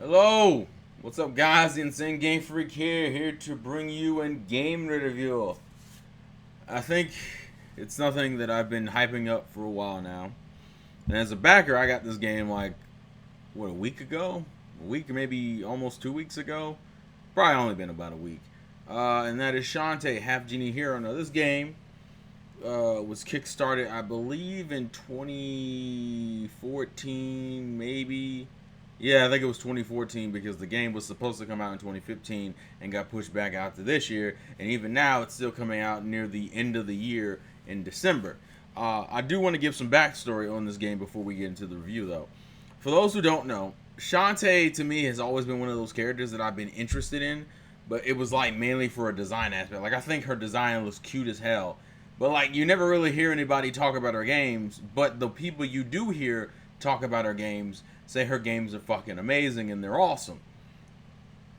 Hello! What's up, guys? The Insane Game Freak here to bring you a game review. I think it's nothing that I've been hyping up for a while now. And as a backer, I got this game like, a week ago? A week, maybe almost 2 weeks ago? Probably only been about a week. And that is Shantae, Half Genie Hero. Now, this game was kickstarted, I believe, in 2014, maybe. Yeah, I think it was 2014 because the game was supposed to come out in 2015 and got pushed back out to this year. And even now, it's still coming out near the end of the year in December. I do want to give some backstory on this game before we get into the review, though. For those who don't know, Shantae to me has always been one of those characters that I've been interested in, but it was like mainly for a design aspect. Like, I think her design looks cute as hell, but like you never really hear anybody talk about her games. But the people you do hear talk about her games say her games are fucking amazing and they're awesome.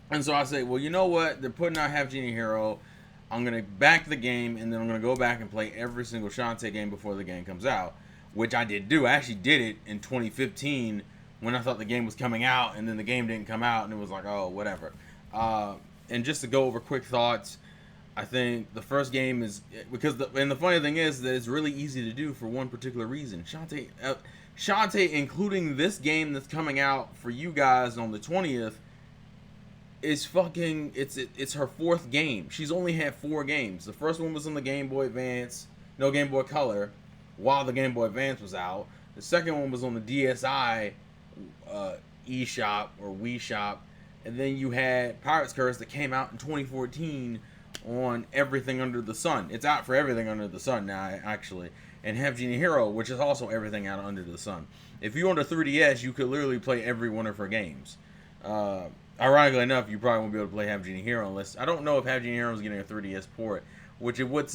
And so I say, well, you know what? They're putting out Half Genie Hero. I'm gonna back the game, and then I'm gonna go back and play every single Shantae game before the game comes out, which I did do. I actually did it in 2015 when I thought the game was coming out, and then the game didn't come out, and it was like, oh, whatever. And just to go over quick thoughts, I think the first game is because the funny thing is that it's really easy to do for one particular reason. Shantae, including this game that's coming out for you guys on the 20th, is fucking it's her fourth game. She's only had 4 games. The first one was on the Game Boy Advance, no, Game Boy Color, while the Game Boy Advance was out. The second one was on the DSi eShop or Wii Shop, and then you had Pirate's Curse that came out in 2014 on everything under the sun. It's out for everything under the sun now, actually. And Half Genie Hero, which is also everything out under the sun. If you owned a 3DS, you could literally play every one of her games. Ironically enough, you probably won't be able to play Half Genie Hero unless I don't know if Half Genie Hero is getting a 3DS port, which it would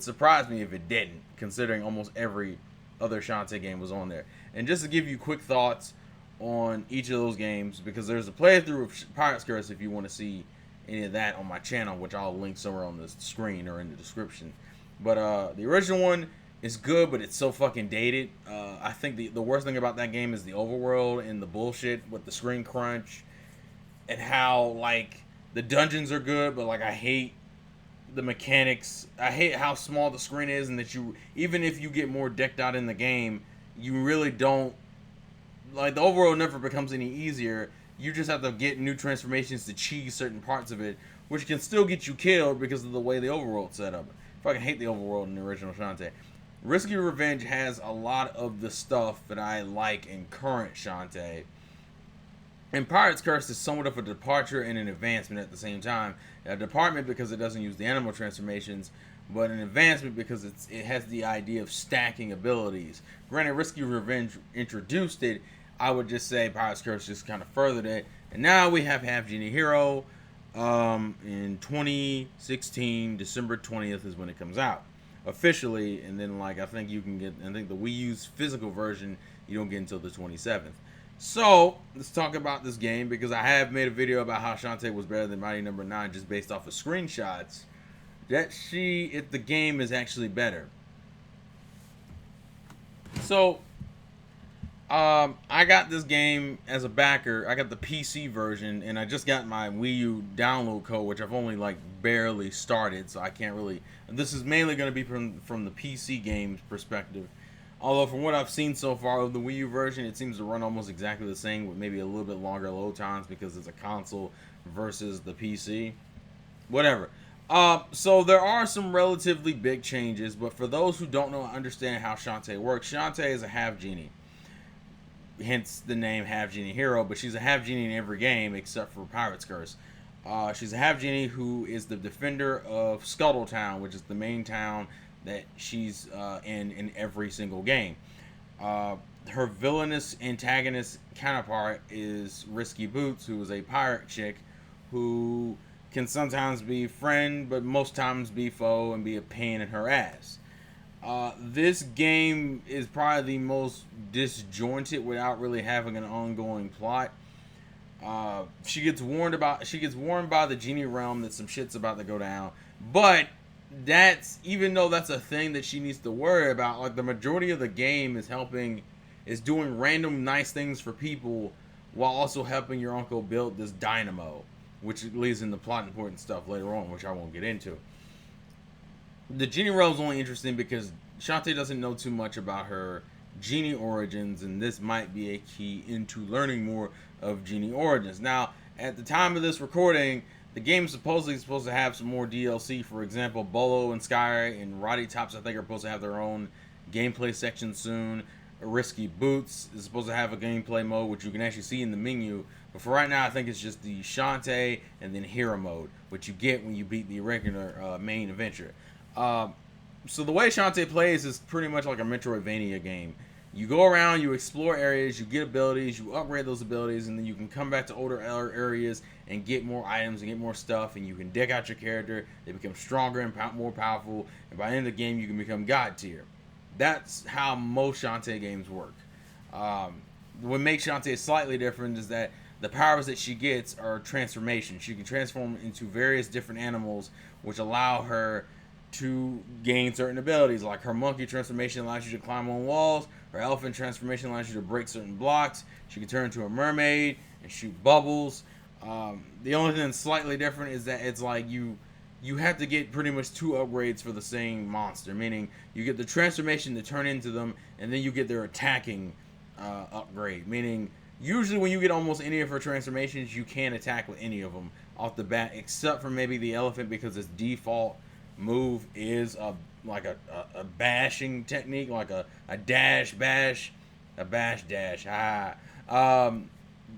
surprise me if it didn't, considering almost every other Shantae game was on there. And just to give you quick thoughts on each of those games, because there's a playthrough of Pirate's Curse if you want to see any of that on my channel, which I'll link somewhere on the screen or in the description. But the original one is good, but it's so fucking dated. I think the worst thing about that game is the overworld and the bullshit with the screen crunch, and how like the dungeons are good, but like I hate the mechanics. I hate how small the screen is, and that you, even if you get more decked out in the game, you really don't, like, the overworld never becomes any easier. You just have to get new transformations to cheese certain parts of it, which can still get you killed because of the way the overworld's set up. I fucking hate the overworld in the original Shantae. Risky Revenge has a lot of the stuff that I like in current Shantae. And Pirate's Curse is somewhat of a departure and an advancement at the same time. A department because it doesn't use the animal transformations, but an advancement because it has the idea of stacking abilities. Granted, Risky Revenge introduced it. I would just say Pirate's Curse just kind of furthered it. And now we have Half Genie Hero in 2016. December 20th is when it comes out officially. And then, like, I think you can get, I think the Wii U's physical version, you don't get until the 27th. So, let's talk about this game, because I have made a video about how Shantae was better than Mighty Number 9 just based off of screenshots. If the game is actually better. So, I got this game as a backer. I got the PC version, and I just got my Wii U download code, which I've only like barely started, so I can't really. This is mainly going to be from the PC games perspective. Although from what I've seen so far of the Wii U version, it seems to run almost exactly the same, with maybe a little bit longer load times because it's a console versus the PC. Whatever. So there are some relatively big changes, but for those who don't know or understand how Shantae works, Shantae is a half genie. Hence the name Half Genie Hero, but she's a half genie in every game except for Pirate's Curse. She's a half genie who is the defender of Scuttletown, which is the main town that she's in every single game. Her villainous antagonist counterpart is Risky Boots, who is a pirate chick who can sometimes be friend, but most times be foe and be a pain in her ass. This game is probably the most disjointed without really having an ongoing plot. She gets warned by the Genie realm that some shit's about to go down, but that's, even though that's a thing that she needs to worry about, like, the majority of the game is doing random nice things for people while also helping your uncle build this dynamo, which leads into plot important stuff later on, which I won't get into. The Genie realm is only interesting because Shantae doesn't know too much about her Genie origins, and this might be a key into learning more of Genie origins. Now, at the time of this recording, the game is supposed to have some more DLC. For example, Bolo and Sky and Roddy Tops, I think, are supposed to have their own gameplay section soon. Risky Boots is supposed to have a gameplay mode, which you can actually see in the menu. But for right now, I think it's just the Shantae and then Hero mode, which you get when you beat the regular main adventure. So the way Shantae plays is pretty much like a Metroidvania game. You go around, you explore areas, you get abilities, you upgrade those abilities, and then you can come back to older areas and get more items and get more stuff, and you can deck out your character. They become stronger and more powerful, and by the end of the game, you can become God tier. That's how most Shantae games work. What makes Shantae slightly different is that the powers that she gets are transformation. She can transform into various different animals, which allow her to gain certain abilities. Like her monkey transformation allows you to climb on walls. Her elephant transformation allows you to break certain blocks. She can turn into a mermaid and shoot bubbles. The only thing that's slightly different is that it's like you have to get pretty much 2 upgrades for the same monster. Meaning you get the transformation to turn into them, and then you get their attacking upgrade. Meaning usually when you get almost any of her transformations, you can attack with any of them off the bat, except for maybe the elephant, because its default move is a bashing technique, like a dash bash, a bash dash. That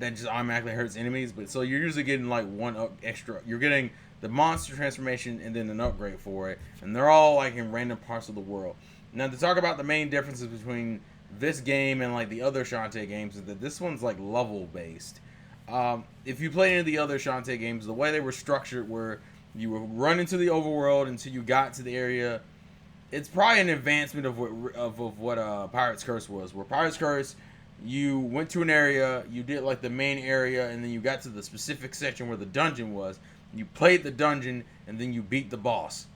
just automatically hurts enemies. But so you're usually getting like 1 extra. You're getting the monster transformation and then an upgrade for it, and they're all like in random parts of the world. Now, to talk about the main differences between this game and like the other Shantae games, is that this one's like level based. If you play any of the other Shantae games, the way they were structured were you would run into the overworld until you got to the area. It's probably an advancement of what Pirate's Curse was. Where Pirate's Curse, you went to an area, you did like the main area, and then you got to the specific section where the dungeon was. You played the dungeon, and then you beat the boss.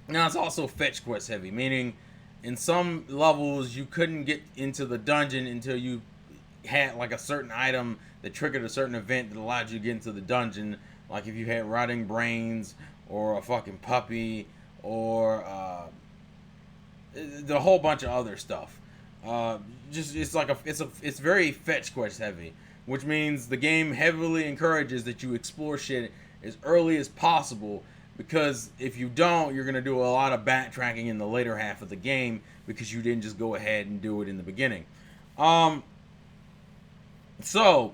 Now, it's also fetch quest heavy, meaning in some levels you couldn't get into the dungeon until you had like a certain item that triggered a certain event that allowed you to get into the dungeon. Like if you had rotting brains or a fucking puppy or the whole bunch of other stuff. It's very fetch quest heavy, which means the game heavily encourages that you explore shit as early as possible, because if you don't, you're gonna do a lot of backtracking in the later half of the game because you didn't just go ahead and do it in the beginning. So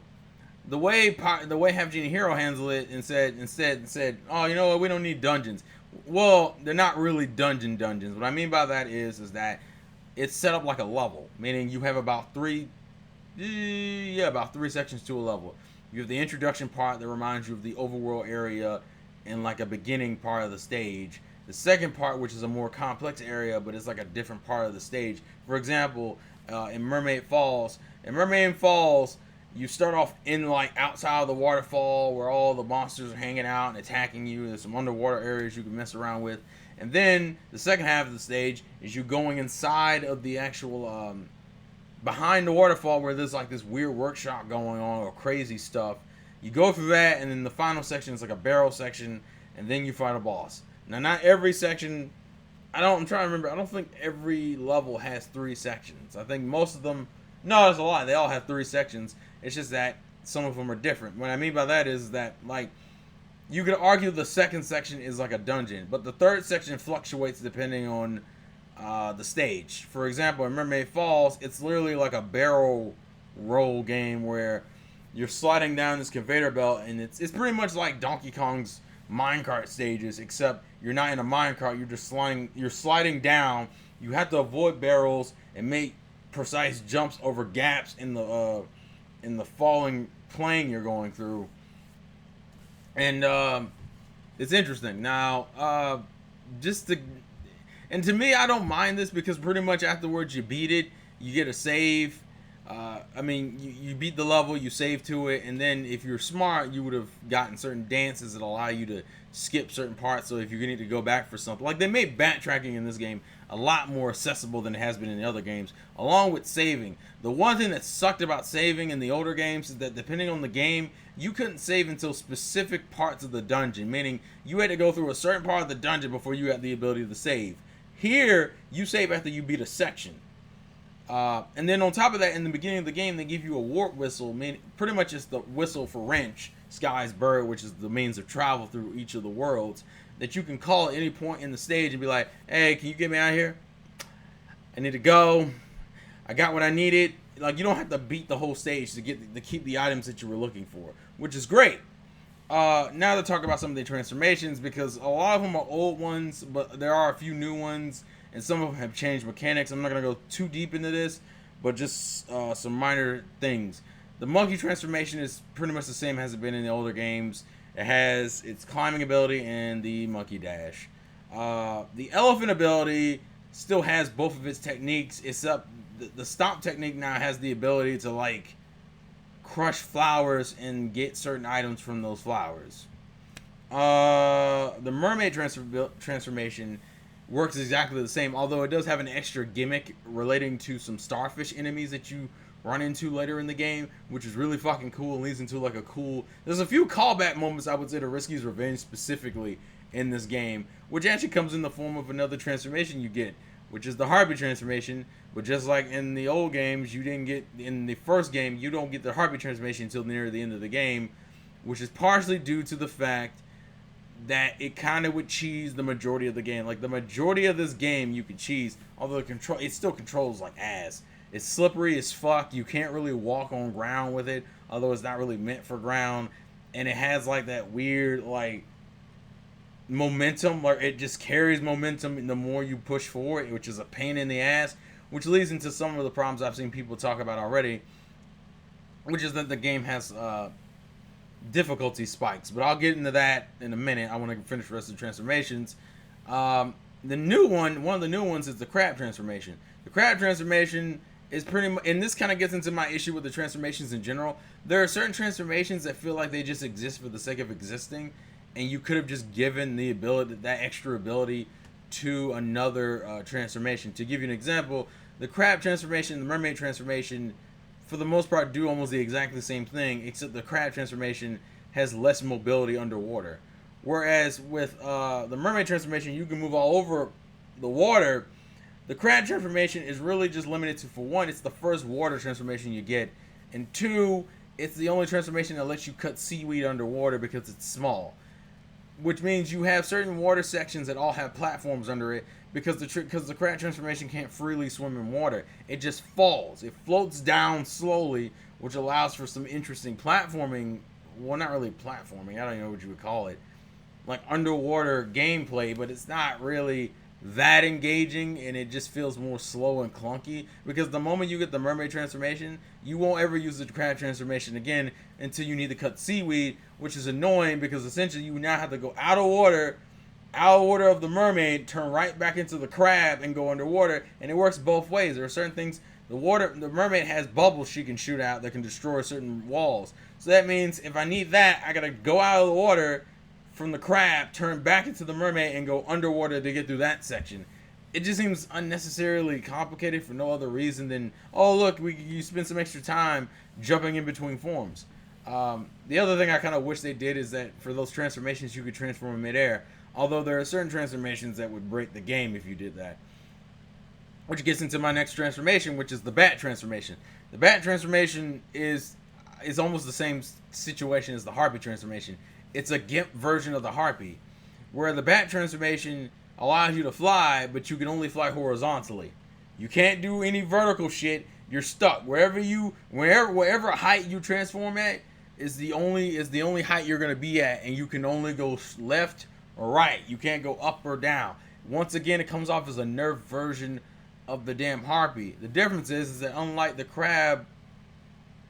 the way Have Genie Hero handled it and said, oh, you know what, we don't need dungeons. Well, they're not really dungeons. What I mean by that is that it's set up like a level, meaning you have about three sections to a level. You have the introduction part that reminds you of the overworld area and like a beginning part of the stage. The second part, which is a more complex area, but it's like a different part of the stage. For example, in Mermaid Falls, you start off in like outside of the waterfall where all the monsters are hanging out and attacking you. There's some underwater areas you can mess around with. And then the second half of the stage is you going inside of the actual behind the waterfall where there's like this weird workshop going on or crazy stuff. You go through that, and then the final section is like a barrel section, and then you fight a boss. Now, not every section, I'm trying to remember, I don't think every level has 3 sections. I think most of them, no, there's a lot. They all have 3 sections. It's just that some of them are different. What I mean by that is that, like, you could argue the second section is like a dungeon, but the third section fluctuates depending on the stage. For example, in Mermaid Falls, it's literally like a barrel roll game where you're sliding down this conveyor belt, and it's pretty much like Donkey Kong's minecart stages, except you're not in a minecart. You're sliding down. You have to avoid barrels and make precise jumps over gaps in the falling plane you're going through. And it's interesting. Now, and to me, I don't mind this because pretty much afterwards you beat it, you get a save. I mean, you beat the level, you save to it, and then if you're smart, you would have gotten certain dances that allow you to skip certain parts. So if you need to go back for something, like they made backtracking in this game a lot more accessible than it has been in the other games, along with saving. The one thing that sucked about saving in the older games is that depending on the game, you couldn't save until specific parts of the dungeon, meaning you had to go through a certain part of the dungeon before you had the ability to save. Here, you save after you beat a section. And then on top of that, in the beginning of the game, they give you a warp whistle, meaning pretty much it's the whistle for wrench, Sky's bird, which is the means of travel through each of the worlds, that you can call at any point in the stage and be like, hey, can you get me out of here? I need to go. I got what I needed. Like, you don't have to beat the whole stage to keep the items that you were looking for, which is great. Now to talk about some of the transformations, because a lot of them are old ones, but there are a few new ones, and some of them have changed mechanics. I'm not going to go too deep into this, but just some minor things. The monkey transformation is pretty much the same as it been in the older games. It has its climbing ability and the monkey dash. The elephant ability still has both of its techniques, except the stomp technique now has the ability to, like, crush flowers and get certain items from those flowers. The mermaid transformation works exactly the same, although it does have an extra gimmick relating to some starfish enemies that you run into later in the game, which is really fucking cool and leads into like a cool... There's a few callback moments, I would say, to Risky's Revenge specifically in this game, which actually comes in the form of another transformation you get, which is the Harpy transformation. But just like in the old games, you didn't get... In the first game, you don't get the Harpy transformation until near the end of the game, which is partially due to the fact that it kind of would cheese the majority of the game. Like, the majority of this game you can cheese, although it still controls like ass. It's slippery as fuck. You can't really walk on ground with it, although it's not really meant for ground. And it has like that weird like momentum, where it just carries momentum the more you push forward, which is a pain in the ass, which leads into some of the problems I've seen people talk about already, which is that the game has difficulty spikes. But I'll get into that in a minute. I want to finish the rest of the transformations. The new one of the new ones is the crab transformation. The crab transformation is pretty much, and this kind of gets into my issue with the transformations in general. There are certain transformations that feel like they just exist for the sake of existing, and you could have just given the ability, that extra ability, to another transformation. To give you an example, the crab transformation, the mermaid transformation, for the most part, do almost the exactly same thing, except the crab transformation has less mobility underwater. Whereas with the mermaid transformation, you can move all over the water. The crab transformation is really just limited to, for one, it's the first water transformation you get, and two, it's the only transformation that lets you cut seaweed underwater because it's small. Which means you have certain water sections that all have platforms under it, because the crab transformation can't freely swim in water. It just falls. It floats down slowly, which allows for some interesting platforming. Well, not really platforming. I don't even know what you would call it. Like underwater gameplay, but it's not really that engaging, and it just feels more slow and clunky, because the moment you get the mermaid transformation, you won't ever use the crab transformation again until you need to cut seaweed, which is annoying, because essentially you now have to go out of water of the mermaid, turn right back into the crab, and go underwater. And it works both ways. There are certain things, the mermaid has bubbles she can shoot out that can destroy certain walls, so that means if I need that, I gotta go out of the water from the crab, turn back into the mermaid, and go underwater to get through that section. It just seems unnecessarily complicated for no other reason than, oh look, you spend some extra time jumping in between forms. The other thing I kind of wish they did is that for those transformations you could transform in midair, although there are certain transformations that would break the game if you did that. Which gets into my next transformation, which is the bat transformation. The bat transformation is almost the same situation as the harpy transformation. It's a GIMP version of the harpy, where the bat transformation allows you to fly, but you can only fly horizontally. You can't do any vertical shit. You're stuck. Wherever height you transform at is the only height you're gonna be at, and you can only go left or right. You can't go up or down. Once again, it comes off as a nerfed version of the damn harpy. The difference is that unlike the crab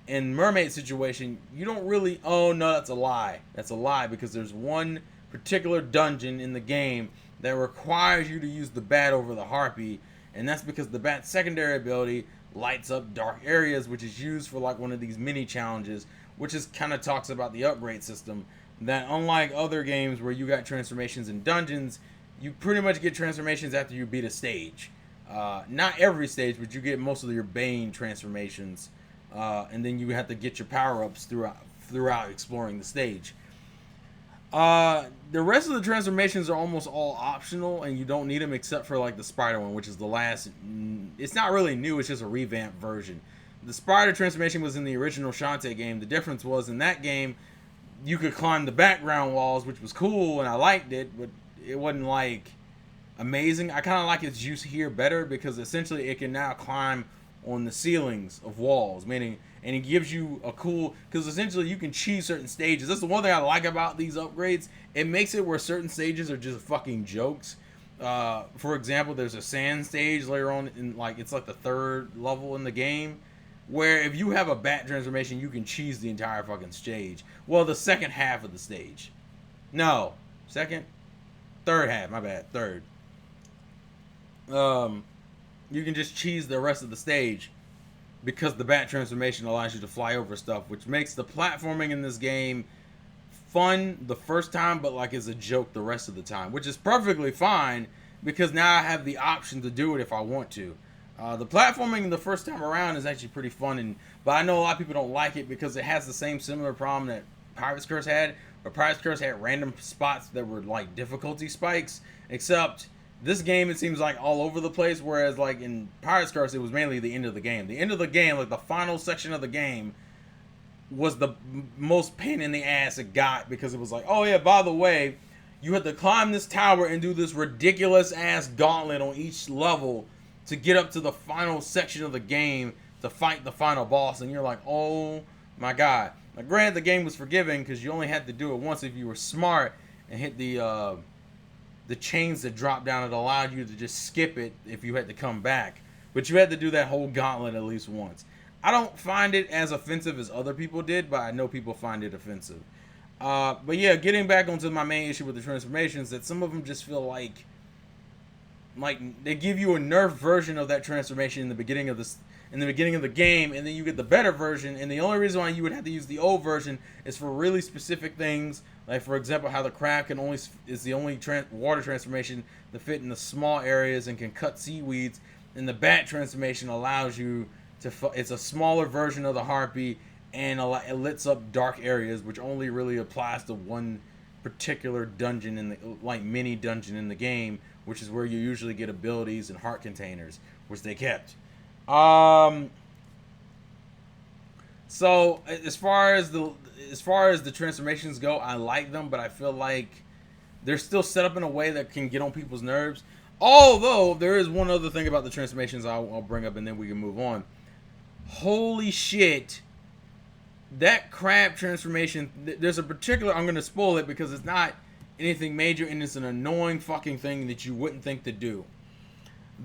in mermaid situation, you don't really... Oh, no, that's a lie. That's a lie, because there's one particular dungeon in the game that requires you to use the bat over the harpy, and that's because the bat's secondary ability lights up dark areas, which is used for like one of these mini challenges, which is kind of talks about the upgrade system. That unlike other games where you got transformations in dungeons, you pretty much get transformations after you beat a stage. Not every stage, but you get most of your Bane transformations, and then you have to get your power-ups throughout exploring the stage. The rest of the transformations are almost all optional, and you don't need them except for like the spider one, which is the last. It's not really new; it's just a revamped version. The spider transformation was in the original Shantae game. The difference was in that game, you could climb the background walls, which was cool, and I liked it, but it wasn't like amazing. I kind of like its use here better because essentially it can now climb on the ceilings of walls, meaning, and it gives you a cool, because essentially you can cheese certain stages. That's the one thing I like about these upgrades. It makes it where certain stages are just fucking jokes. For example, there's a sand stage later on in like, it's like the third level in the game, where if you have a bat transformation, you can cheese the entire fucking stage. Well, the second half of the stage. No, third half, my bad, third. You can just cheese the rest of the stage because the bat transformation allows you to fly over stuff, which makes the platforming in this game fun the first time, but like it's a joke the rest of the time, which is perfectly fine because now I have the option to do it if I want to. The platforming the first time around is actually pretty fun, but I know a lot of people don't like it because it has the same similar problem that Pirate's Curse had, where Pirate's Curse had random spots that were like difficulty spikes, except this game it seems like all over the place, whereas like in Pirate's Curse it was mainly the end of the game. The end of the game, like the final section of the game, was the most pain in the ass it got because it was like, oh yeah, by the way, you had to climb this tower and do this ridiculous ass gauntlet on each level to get up to the final section of the game to fight the final boss, and you're like, oh my god. Now granted, the game was forgiving because you only had to do it once if you were smart and hit the chains that dropped down. It allowed you to just skip it if you had to come back, but you had to do that whole gauntlet at least once. I don't find it as offensive as other people did, but I know people find it offensive. But yeah, getting back onto my main issue with the transformations, that some of them just feel like they give you a nerfed version of that transformation in the beginning of the game, and then you get the better version, and the only reason why you would have to use the old version is for really specific things, like for example how the crab is the only water transformation to fit in the small areas and can cut seaweeds, and the bat transformation allows you to it's a smaller version of the harpy, and it lights up dark areas, which only really applies to one particular dungeon in the mini dungeon in the game, which is where you usually get abilities and heart containers, which they kept. So as far as the transformations go, I like them, but I feel like they're still set up in a way that can get on people's nerves. Although there is one other thing about the transformations I'll bring up, and then we can move on. Holy shit. That crab transformation, there's a particular, I'm going to spoil it because it's not anything major, and it's an annoying fucking thing that you wouldn't think to do.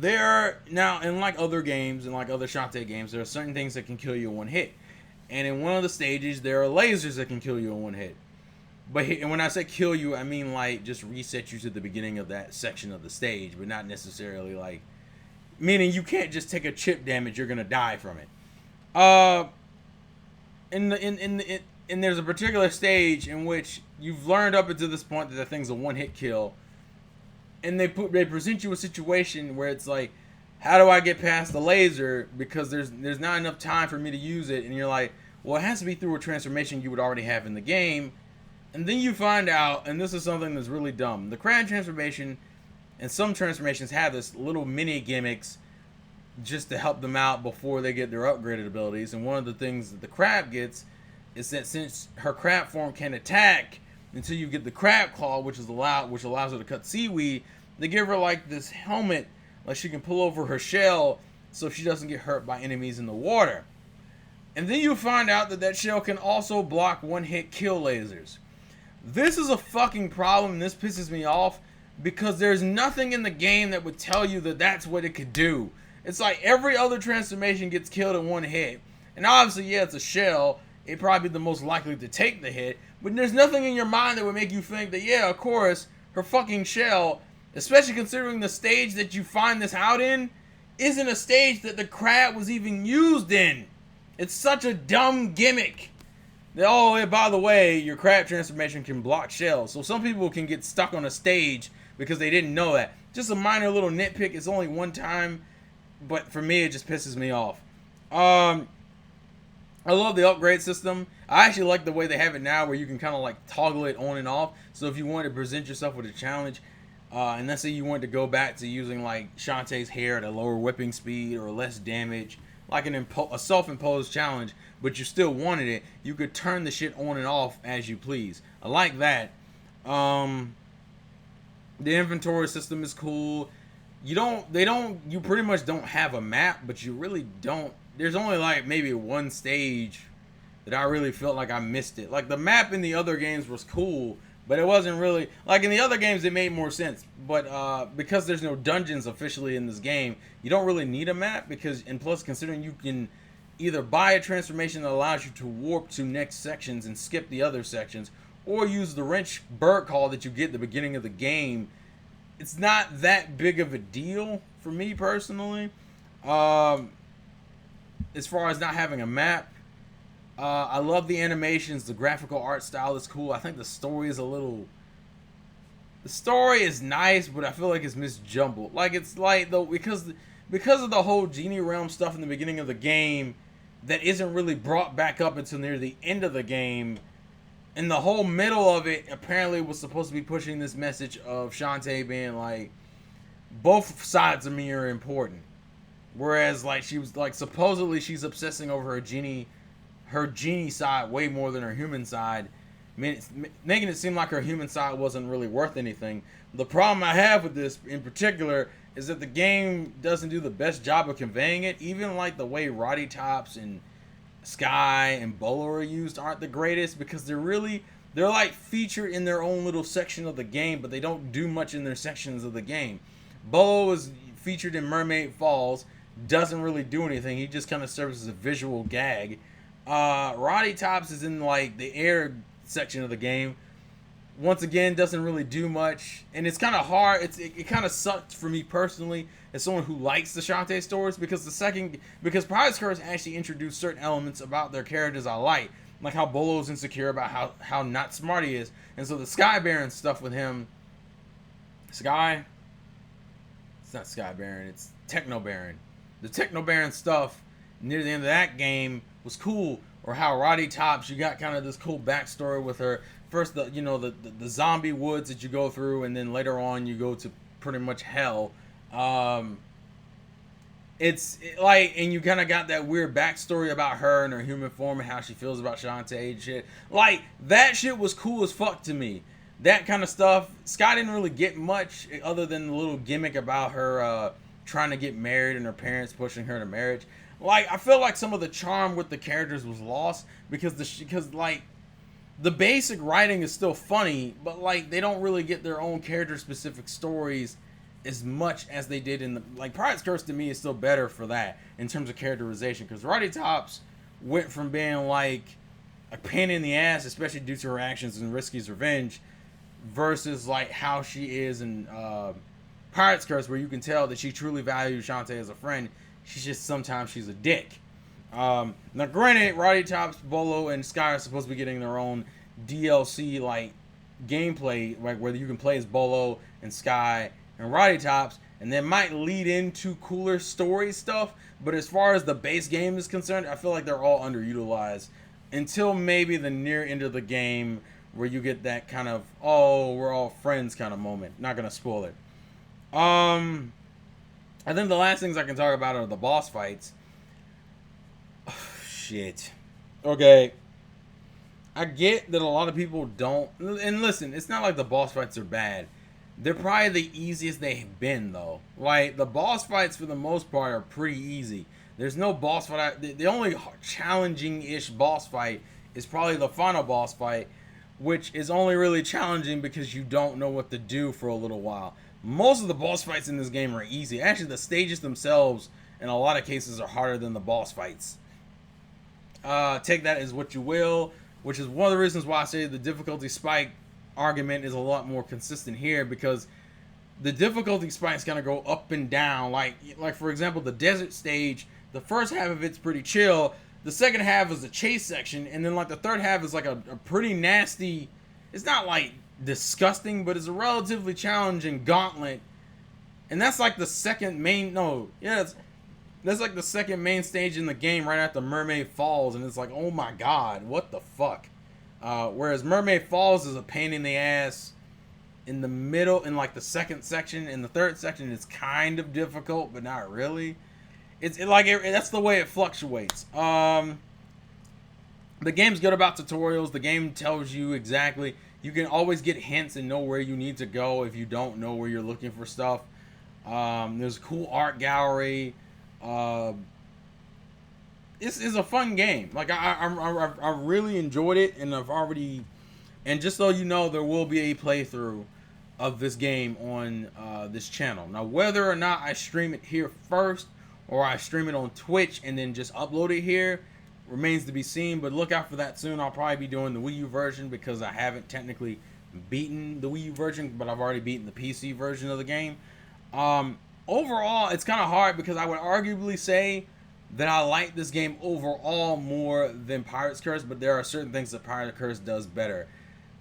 Now, in like other games, and like other Shantae games, there are certain things that can kill you in one hit. And in one of the stages, there are lasers that can kill you in one hit. And when I say kill you, I mean like just reset you to the beginning of that section of the stage, but not necessarily like, meaning you can't just take a chip damage, you're going to die from it. And there's a particular stage in which you've learned up until this point that the thing's a one-hit kill, and they present you a situation where it's like, how do I get past the laser because there's not enough time for me to use it, and you're like, well, it has to be through a transformation you would already have in the game, and then you find out, and this is something that's really dumb, the crab transformation and some transformations have this little mini gimmicks just to help them out before they get their upgraded abilities, and one of the things that the crab gets is that since her crab form can attack until you get the crab claw, which allows her to cut seaweed, they give her like this helmet, like she can pull over her shell so she doesn't get hurt by enemies in the water. And then you find out that shell can also block one-hit kill lasers. This is a fucking problem, and this pisses me off because there's nothing in the game that would tell you that that's what it could do. It's like every other transformation gets killed in one hit. And obviously, yeah, it's a shell. It'd probably be the most likely to take the hit. But there's nothing in your mind that would make you think that, yeah, of course, her fucking shell, especially considering the stage that you find this out in, isn't a stage that the crab was even used in. It's such a dumb gimmick. Oh, and by the way, your crab transformation can block shells. So some people can get stuck on a stage because they didn't know that. Just a minor little nitpick. It's only one time, but for me, it just pisses me off. I love the upgrade system. I actually like the way they have it now where you can kind of like toggle it on and off. So if you want to present yourself with a challenge, and let's say you want to go back to using like Shantae's hair at a lower whipping speed or less damage, like a self-imposed challenge, but you still wanted it, you could turn the shit on and off as you please. I like that. The inventory system is cool. You pretty much don't have a map, but you really don't. There's only like maybe one stage that I really felt like I missed it. Like the map in the other games was cool, but it wasn't really like in the other games it made more sense. But because there's no dungeons officially in this game, you don't really need a map and plus considering you can either buy a transformation that allows you to warp to next sections and skip the other sections, or use the wrench bird call that you get at the beginning of the game. It's not that big of a deal for me personally. As far as not having a map, I love the animations. The graphical art style is cool. I think the story is the story is nice, but I feel like it's misjumbled. Like it's like though because of the whole Genie realm stuff in the beginning of the game that isn't really brought back up until near the end of the game. And the whole middle of it apparently was supposed to be pushing this message of Shantae being like, both sides of me are important. Whereas like she was like supposedly she's obsessing over her genie side way more than her human side, making it seem like her human side wasn't really worth anything. The problem I have with this in particular is that the game doesn't do the best job of conveying it. Even like the way Roddy Tops and Sky and Bolo are used aren't the greatest because they're like featured in their own little section of the game, but they don't do much in their sections of the game. Bolo is featured in Mermaid Falls, doesn't really do anything. He just kind of serves as a visual gag. Roddy Tops is in like the air section of the game. Once again, doesn't really do much, and it's kind of hard. It kind of sucked for me personally as someone who likes the Shantae stories because Pirate's Curse actually introduced certain elements about their characters I like how Bolo's insecure about how not smart he is, and so the Sky Baron stuff with him. It's not Sky Baron, it's Techno Baron. The Techno Baron stuff near the end of that game was cool, or how Roddy Tops, you got kind of this cool backstory with her. First, the zombie woods that you go through, and then later on you go to pretty much hell. And you kind of got that weird backstory about her and her human form and how she feels about Shantae and shit. Like, that shit was cool as fuck to me. That kind of stuff. Sky didn't really get much other than the little gimmick about her trying to get married and her parents pushing her to marriage. Like, I feel like some of the charm with the characters was lost because the basic writing is still funny, but like they don't really get their own character specific stories as much as they did in the Pirate's Curse. To me is still better for that in terms of characterization, because Roddy Tops went from being like a pain in the ass, especially due to her actions in Risky's Revenge, versus like how she is in Pirate's Curse, where you can tell that she truly values Shantae as a friend. Sometimes she's a dick. Now granted, Roddy Tops, Bolo, and Sky are supposed to be getting their own DLC like gameplay, like where you can play as Bolo and Sky and Roddy Tops, and that might lead into cooler story stuff. But as far as the base game is concerned, I feel like they're all underutilized until maybe the near end of the game, where you get that kind of we're all friends kind of moment. Not gonna spoil it. I think the last things I can talk about are the boss fights. Shit. Okay. I get that a lot of people don't. And listen, it's not like the boss fights are bad. They're probably the easiest they've been, though. Like, the boss fights, for the most part, are pretty easy. There's no boss fight. The only challenging-ish boss fight is probably the final boss fight, which is only really challenging because you don't know what to do for a little while. Most of the boss fights in this game are easy. Actually, the stages themselves, in a lot of cases, are harder than the boss fights. Take that as what you will, which is one of the reasons why I say the difficulty spike argument is a lot more consistent here, because the difficulty spike's gonna go up and down. Like for example, the desert stage, the first half of it's pretty chill. The second half is the chase section, and then like the third half is like a pretty nasty. It's not like disgusting, but it's a relatively challenging gauntlet. And that's like the second main. No, yeah, that's like the second main stage in the game, right after Mermaid Falls, and it's like, oh my god, what the fuck. Whereas Mermaid Falls is a pain in the ass in the middle, in like the second section. In the third section, it's kind of difficult, but not really. That's the way it fluctuates. The game's good about tutorials. The game tells you exactly. You can always get hints and know where you need to go if you don't know where you're looking for stuff. There's a cool art gallery. It's a fun game. Like I really enjoyed it, and and just so you know, there will be a playthrough of this game on this channel. Now, whether or not I stream it here first or I stream it on Twitch and then just upload it here remains to be seen, but look out for that soon. I'll probably be doing the Wii U version because I haven't technically beaten the Wii U version, but I've already beaten the PC version of the game. Overall, it's kind of hard because I would arguably say that I like this game overall more than Pirate's Curse, but there are certain things that Pirate's Curse does better.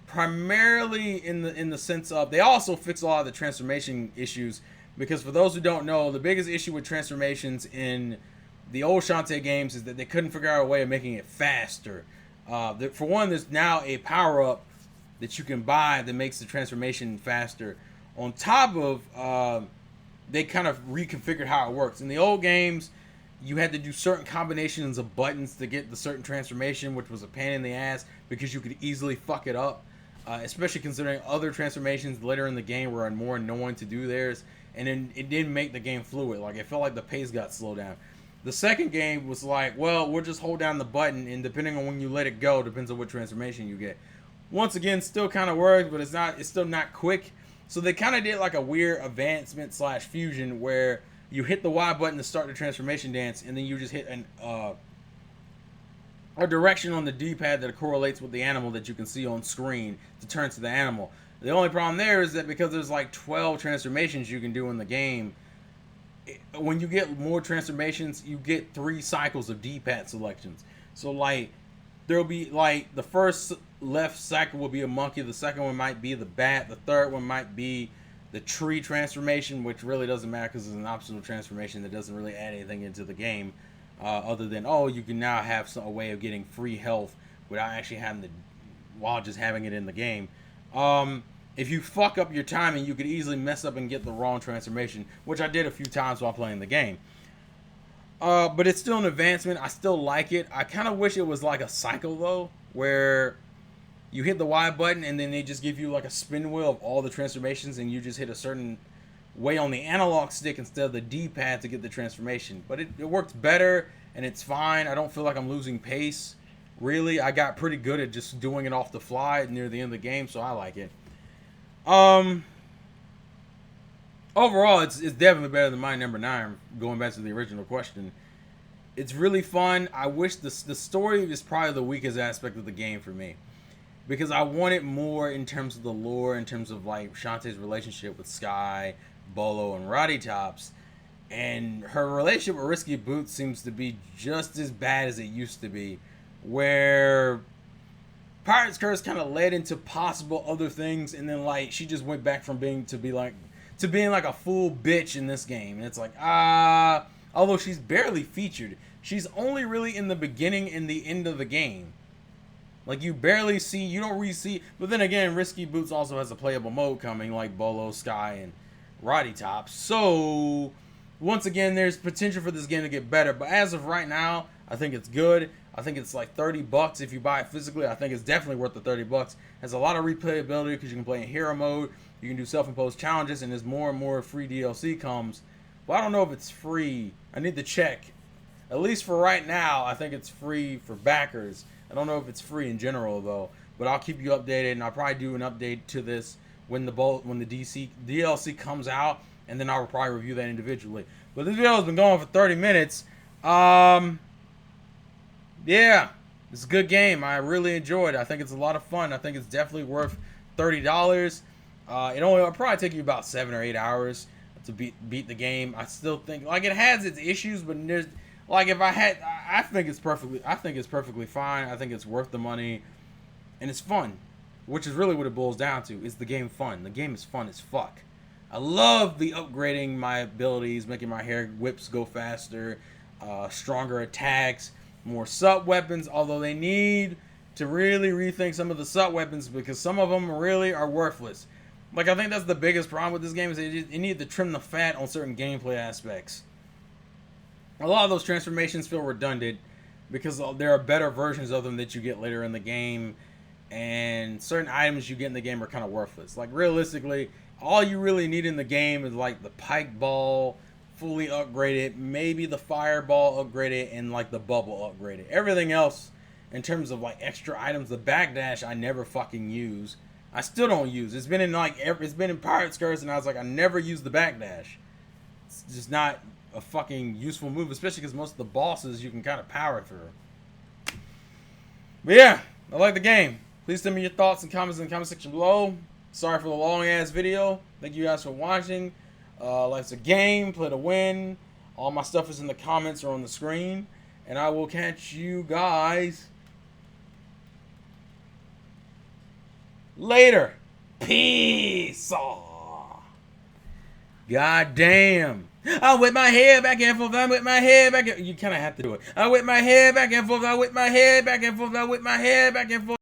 Primarily in the sense of, they also fix a lot of the transformation issues, because for those who don't know, the biggest issue with transformations in the old Shantae games is that they couldn't figure out a way of making it faster. For one, there's now a power-up that you can buy that makes the transformation faster. On top of, they kind of reconfigured how it works. In the old games, you had to do certain combinations of buttons to get the certain transformation, which was a pain in the ass because you could easily fuck it up. Especially considering other transformations later in the game were more annoying to do theirs, and then it didn't make the game fluid. Like, it felt like the pace got slowed down. The second game was like, well, we'll just hold down the button, and depending on when you let it go, depends on what transformation you get. Once again, still kind of works, but it's still not quick. So they kind of did like a weird advancement / fusion where you hit the Y button to start the transformation dance, and then you just hit a direction on the D-pad that correlates with the animal that you can see on screen to turn to the animal. The only problem there is that because there's like 12 transformations you can do in the game, when you get more transformations, you get 3 cycles of D-pad selections. So like, there'll be like, the first left cycle will be a monkey, the second one might be the bat, the third one might be the tree transformation, which really doesn't matter because it's an optional transformation that doesn't really add anything into the game, other than, oh, you can now have a way of getting free health without actually having to, while just having it in the game. If you fuck up your timing, you could easily mess up and get the wrong transformation, which I did a few times while playing the game. But it's still an advancement. I still like it. I kind of wish it was like a cycle, though, where you hit the Y button and then they just give you like a spin wheel of all the transformations, and you just hit a certain way on the analog stick instead of the D-pad to get the transformation. But it works better, and it's fine. I don't feel like I'm losing pace. Really, I got pretty good at just doing it off the fly near the end of the game, so I like it. Overall, it's definitely better than my number 9, going back to the original question. It's really fun. I wish the story is probably the weakest aspect of the game for me, because I wanted more in terms of the lore, in terms of like Shantae's relationship with Sky, Bolo, and Roddy Tops, and her relationship with Risky Boots seems to be just as bad as it used to be, where Pirate's Curse kind of led into possible other things, and then like she just went back from being like a full bitch in this game, and it's like, although she's barely featured, she's only really in the beginning and the end of the game. Like, you barely see, you don't really see, but then again, Risky Boots also has a playable mode coming, like Bolo, Sky, and Roddy Tops. So, once again, there's potential for this game to get better, but as of right now, I think it's good. I think it's like $30 if you buy it physically. I think it's definitely worth the $30. It has a lot of replayability because you can play in hero mode, you can do self-imposed challenges, and as more and more free DLC comes. But I don't know if it's free. I need to check. At least for right now, I think it's free for backers. I don't know if it's free in general though, but I'll keep you updated, and I'll probably do an update to this when the DLC comes out, and then I'll probably review that individually. But this video has been going for 30 minutes. Yeah, it's a good game. I really enjoyed it. I think it's a lot of fun. I think it's definitely worth $30. It'll probably take you about 7 or 8 hours to beat the game. I still think like it has its issues, but there's like if I had, I think it's perfectly fine. I think it's worth the money, and it's fun, which is really what it boils down to. Is the game fun? The game is fun as fuck. I love the upgrading my abilities, making my hair whips go faster, stronger attacks, more sub weapons. Although they need to really rethink some of the sub weapons because some of them really are worthless. Like I think that's the biggest problem with this game is they need to trim the fat on certain gameplay aspects. A lot of those transformations feel redundant because there are better versions of them that you get later in the game, and certain items you get in the game are kind of worthless. Like realistically, all you really need in the game is like the pike ball fully upgraded, maybe the fireball upgraded, and like the bubble upgraded. Everything else in terms of like extra items, the backdash I never fucking use. I still don't use. It's been in Pirate's Curse, and I was like, I never use the backdash. It's just not a fucking useful move, especially because most of the bosses you can kind of power through. But yeah, I like the game. Please tell me your thoughts and comments in the comment section below. Sorry for the long ass video. Thank you guys for watching. Life's a game, play to win. All my stuff is in the comments or on the screen. And I will catch you guys later. Peace. God damn. I whip my hair back and forth. I whip my hair back and... You kind of have to do it. I whip my hair back and forth. I whip my hair back and forth. I whip my hair back and forth.